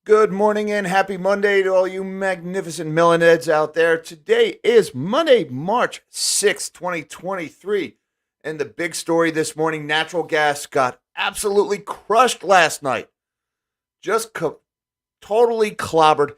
Good morning and happy Monday to all you magnificent millionaires out there. Today is Monday, March 6th, 2023. And the big story this morning, natural gas got absolutely crushed last night. Just totally clobbered.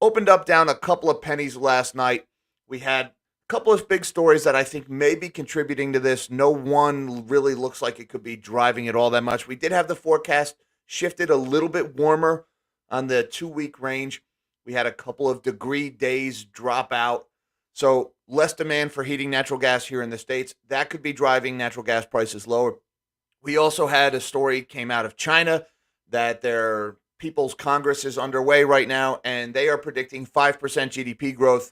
Opened up down a couple of pennies last night. We had a couple of big stories that I think may be contributing to this. No one really looks like it could be driving it all that much. We did have the forecast shifted a little bit warmer on the 2 week range. We had a couple of degree days drop out. So less demand for heating natural gas here in the States. That could be driving natural gas prices lower. We also had a story came out of China that their People's Congress is underway right now, and they are predicting 5% GDP growth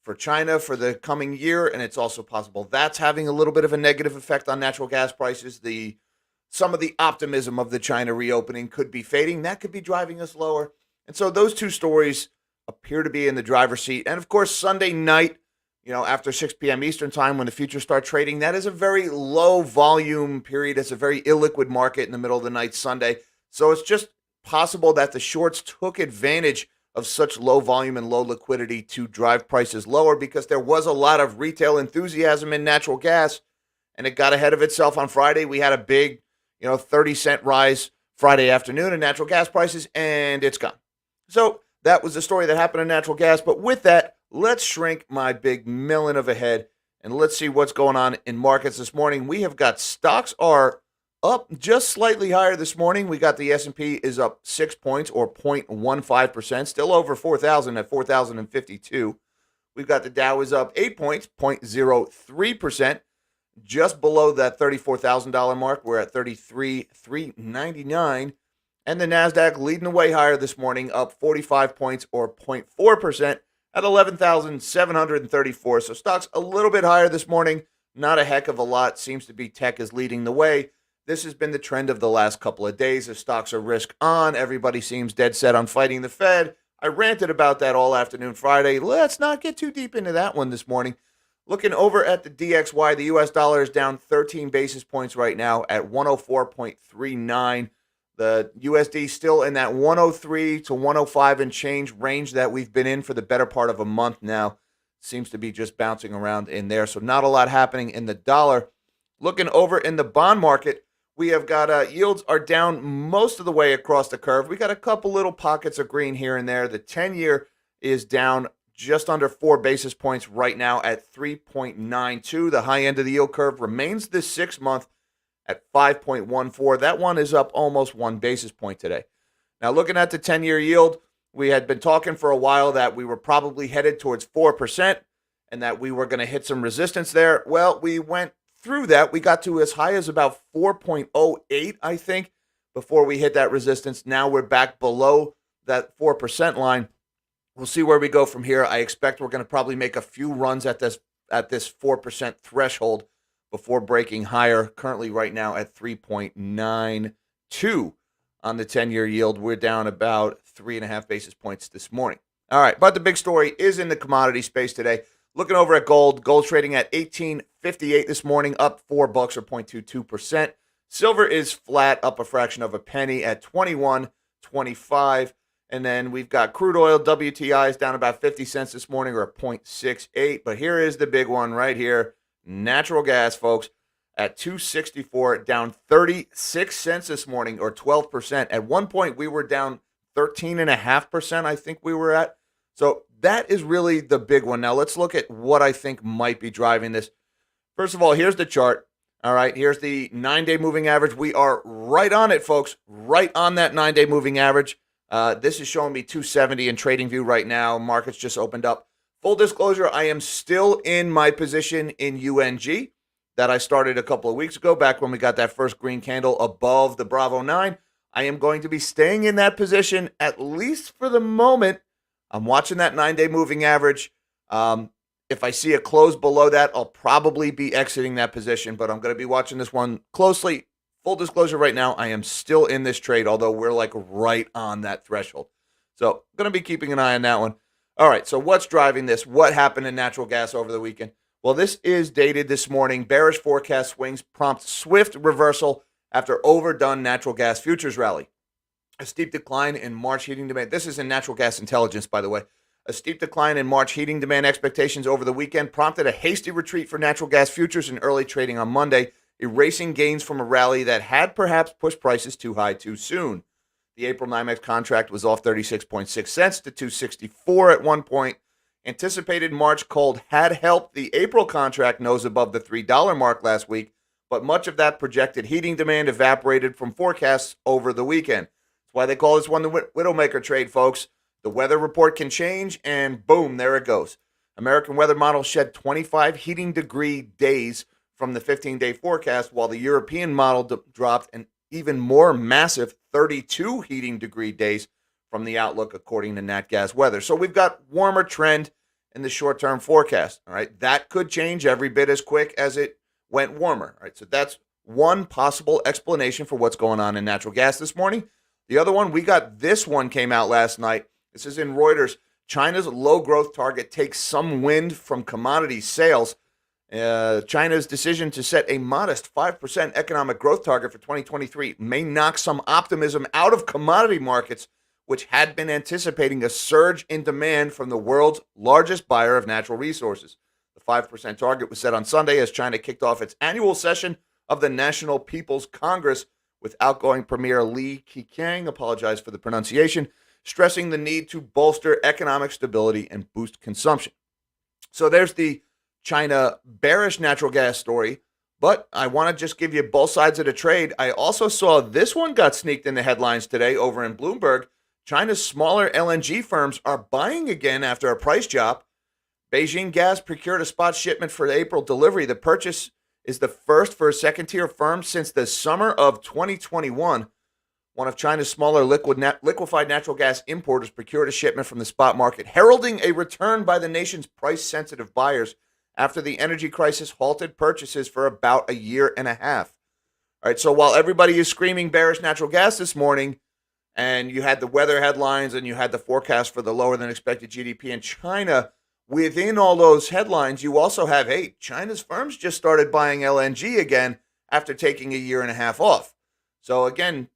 for China for the coming year, and it's also possible that's having a little bit of a negative effect on natural gas prices. Some of the optimism of the China reopening could be fading. That could be driving us lower. And so those two stories appear to be in the driver's seat. And of course, Sunday night, after 6 p.m. Eastern time when the futures start trading, that is a very low volume period. It's a very illiquid market in the middle of the night Sunday. So it's just possible that the shorts took advantage of such low volume and low liquidity to drive prices lower because there was a lot of retail enthusiasm in natural gas and it got ahead of itself on Friday. We had a big 30-cent rise Friday afternoon in natural gas prices, and it's gone. So that was the story that happened in natural gas. But with that, let's shrink my big million of a head, and let's see what's going on in markets this morning. We have got stocks are up just slightly higher this morning. We got the S&P is up 6 points or 0.15%, still over 4,000 at 4,052. We've got the Dow is up 8 points, 0.03%. Just below that $34,000 mark. We're at 33,399. And the NASDAQ leading the way higher this morning, up 45 points or 0.4% at 11,734. So stocks a little bit higher this morning. Not a heck of a lot. Seems to be tech is leading the way. This has been the trend of the last couple of days. As stocks are risk on, everybody seems dead set on fighting the Fed. I ranted about that all afternoon Friday. Let's not get too deep into that one this morning. Looking over at the DXY, the U.S. dollar is down 13 basis points right now at 104.39. The USD still in that 103 to 105 and change range that we've been in for the better part of a month now. Seems to be just bouncing around in there. So not a lot happening in the dollar. Looking over in the bond market, we have got yields are down most of the way across the curve. We got a couple little pockets of green here and there. The 10-year is down just under 4 basis points right now at 3.92. The high end of the yield curve remains this 6-month at 5.14. That one is up almost 1 basis point today. Now, looking at the 10-year yield, we had been talking for a while that we were probably headed towards 4% and that we were going to hit some resistance there. Well, we went through that. We got to as high as about 4.08, I think, before we hit that resistance. Now we're back below that 4% line. We'll see where we go from here. I expect we're going to probably make a few runs at this 4% threshold before breaking higher. Currently right now at 3.92 on the 10-year yield. We're down about 3.5 basis points this morning. All right, but the big story is in the commodity space today. Looking over at gold. Gold's trading at $18.58 this morning, up $4 or 0.22%. Silver is flat, up a fraction of a penny at $21.25. And then we've got crude oil, WTI is down about 50 cents this morning or 0.68. But here is the big one right here. Natural gas, folks, at $2.64, down 36 cents this morning or 12%. At one point, we were down 13.5%, I think we were at. So that is really the big one. Now, let's look at what I think might be driving this. First of all, here's the chart. All right, here's the 9-day moving average. We are right on it, folks, right on that 9-day moving average. This is showing me 270 in TradingView right now. Markets just opened up. Full disclosure, I am still in my position in UNG that I started a couple of weeks ago, back when we got that first green candle above the Bravo 9. I am going to be staying in that position, at least for the moment. I'm watching that 9-day moving average. If I see a close below that, I'll probably be exiting that position, but I'm going to be watching this one closely. Full disclosure right now, I am still in this trade, although we're like right on that threshold. So going to be keeping an eye on that one. All right, so what's driving this? What happened in natural gas over the weekend? Well, this is dated this morning. Bearish forecast swings prompt swift reversal after overdone natural gas futures rally. A steep decline in March heating demand. This is in natural gas intelligence, by the way. A steep decline in March heating demand expectations over the weekend prompted a hasty retreat for natural gas futures in early trading on Monday, erasing gains from a rally that had perhaps pushed prices too high too soon. The April NYMEX contract was off 36.6 cents to 264 at one point. Anticipated March cold had helped the April contract nose above the $3 mark last week, but much of that projected heating demand evaporated from forecasts over the weekend. That's why they call this one the Widowmaker trade, folks. The weather report can change, and boom, there it goes. American weather model shed 25 heating degree days from the 15-day forecast, while the European model dropped an even more massive 32 heating degree days from the outlook, according to NatGas Weather. So we've got warmer trend in the short-term forecast. All right, that could change every bit as quick as it went warmer. All right, so that's one possible explanation for what's going on in natural gas this morning. The other one, we got this one came out last night. This is in Reuters. China's low growth target takes some wind from commodity sales. China's decision to set a modest 5% economic growth target for 2023 may knock some optimism out of commodity markets, which had been anticipating a surge in demand from the world's largest buyer of natural resources. The 5% target was set on Sunday as China kicked off its annual session of the National People's Congress, with outgoing Premier Li Keqiang, apologize for the pronunciation, stressing the need to bolster economic stability and boost consumption. So there's the China bearish natural gas story, but I want to just give you both sides of the trade. I also saw this one got sneaked in the headlines today over in Bloomberg. China's smaller LNG firms are buying again after a price drop. Beijing Gas procured a spot shipment for April delivery. The purchase is the first for a second-tier firm since the summer of 2021. One of China's smaller liquefied natural gas importers procured a shipment from the spot market, heralding a return by the nation's price-sensitive buyers after the energy crisis halted purchases for about a year and a half. All right, so while everybody is screaming bearish natural gas this morning, and you had the weather headlines and you had the forecast for the lower than expected GDP in China, within all those headlines, you also have, hey, China's firms just started buying LNG again after taking a year and a half off. So again,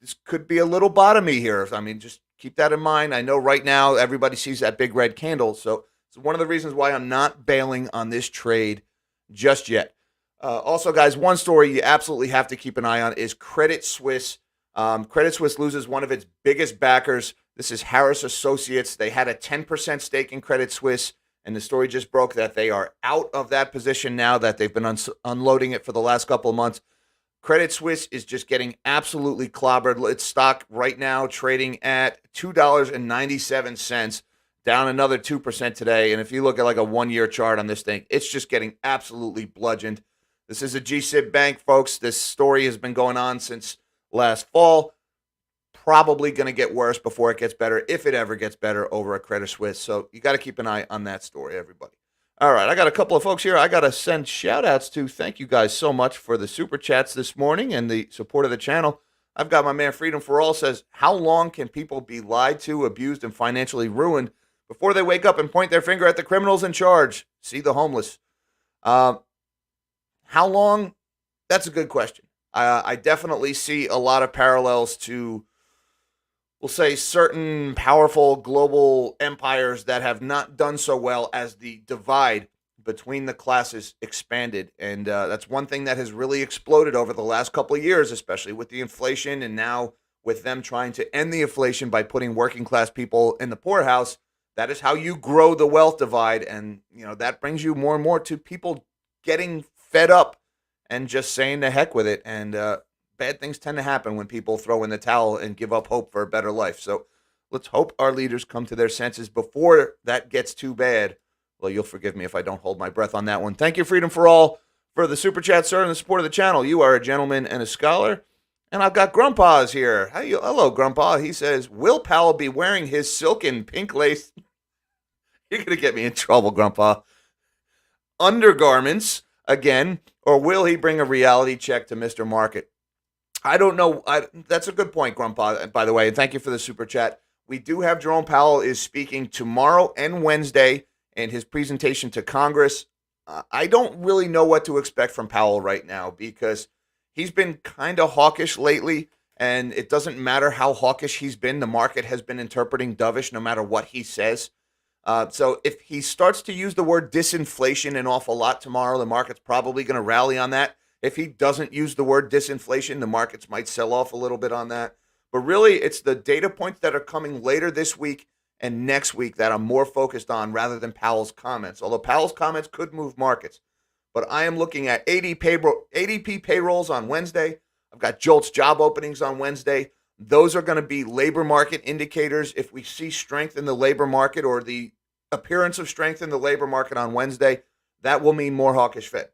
this could be a little bottomy here. I mean, just keep that in mind. I know right now everybody sees that big red candle. So it's one of the reasons why I'm not bailing on this trade just yet. Also, guys, one story you absolutely have to keep an eye on is Credit Suisse. Credit Suisse loses one of its biggest backers. This is Harris Associates. They had a 10% stake in Credit Suisse, and the story just broke that they are out of that position now, that they've been unloading it for the last couple of months. Credit Suisse is just getting absolutely clobbered. Its stock right now trading at $2.97, down another 2% today. And if you look at like a one-year chart on this thing, it's just getting absolutely bludgeoned. This is a GSIB bank, folks. This story has been going on since last fall. Probably going to get worse before it gets better, if it ever gets better, over at Credit Suisse. So you got to keep an eye on that story, everybody. All right, I got a couple of folks here I got to send shout-outs to. Thank you guys so much for the super chats this morning and the support of the channel. I've got my man Freedom for All says, how long can people be lied to, abused, and financially ruined before they wake up and point their finger at the criminals in charge? See the homeless. How long? That's a good question. I definitely see a lot of parallels to, we'll say, certain powerful global empires that have not done so well as the divide between the classes expanded. And that's one thing that has really exploded over the last couple of years, especially with the inflation, and now with them trying to end the inflation by putting working class people in the poorhouse. That is how you grow the wealth divide. And, you know, that brings you more and more to people getting fed up and just saying the heck with it. And bad things tend to happen when people throw in the towel and give up hope for a better life. So let's hope our leaders come to their senses before that gets too bad. Well, you'll forgive me if I don't hold my breath on that one. Thank you, Freedom for All, for the super chat, sir, and the support of the channel. You are a gentleman and a scholar. And I've got Grandpa's here. Hello, Grandpa. He says, will Powell be wearing his silken pink lace? You're going to get me in trouble, Grandpa. Undergarments again, or will he bring a reality check to Mr. Market? I don't know. That's a good point, Grandpa, by the way. And thank you for the super chat. We do have Jerome Powell is speaking tomorrow and Wednesday in his presentation to Congress. I don't really know what to expect from Powell right now because he's been kind of hawkish lately. And it doesn't matter how hawkish he's been. The market has been interpreting dovish no matter what he says. So if he starts to use the word disinflation an awful lot tomorrow, the market's probably going to rally on that. If he doesn't use the word disinflation, the markets might sell off a little bit on that. But really, it's the data points that are coming later this week and next week that I'm more focused on rather than Powell's comments. Although Powell's comments could move markets. But I am looking at ADP payrolls on Wednesday. I've got JOLTS job openings on Wednesday. Those are going to be labor market indicators. If we see strength in the labor market or the appearance of strength in the labor market on Wednesday, that will mean more hawkish Fed.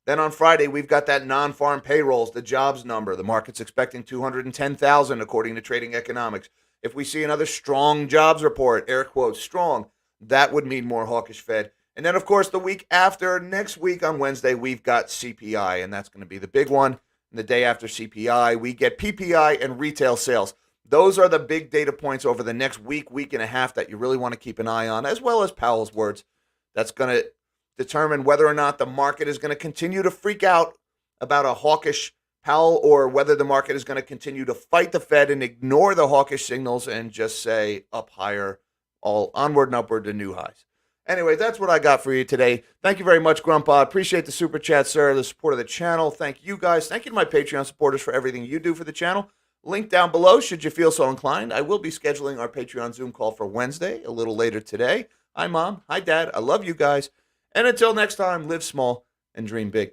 Then on Friday, we've got that non-farm payrolls, the jobs number. The market's expecting 210,000 according to Trading Economics. If we see another strong jobs report, air quotes, strong, that would mean more hawkish Fed. And then, of course, the week after, next week on Wednesday, we've got CPI, and that's going to be the big one. And the day after CPI, we get PPI and retail sales. Those are the big data points over the next week, week and a half that you really want to keep an eye on, as well as Powell's words. That's going to determine whether or not the market is going to continue to freak out about a hawkish Powell or whether the market is going to continue to fight the Fed and ignore the hawkish signals and just say up higher, all onward and upward to new highs. Anyway, that's what I got for you today. Thank you very much, Grandpa. Appreciate the super chat, sir, the support of the channel. Thank you guys. Thank you to my Patreon supporters for everything you do for the channel. Link down below should you feel so inclined. I will be scheduling our Patreon Zoom call for Wednesday, a little later today. Hi, Mom. Hi, Dad. I love you guys. And until next time, live small and dream big.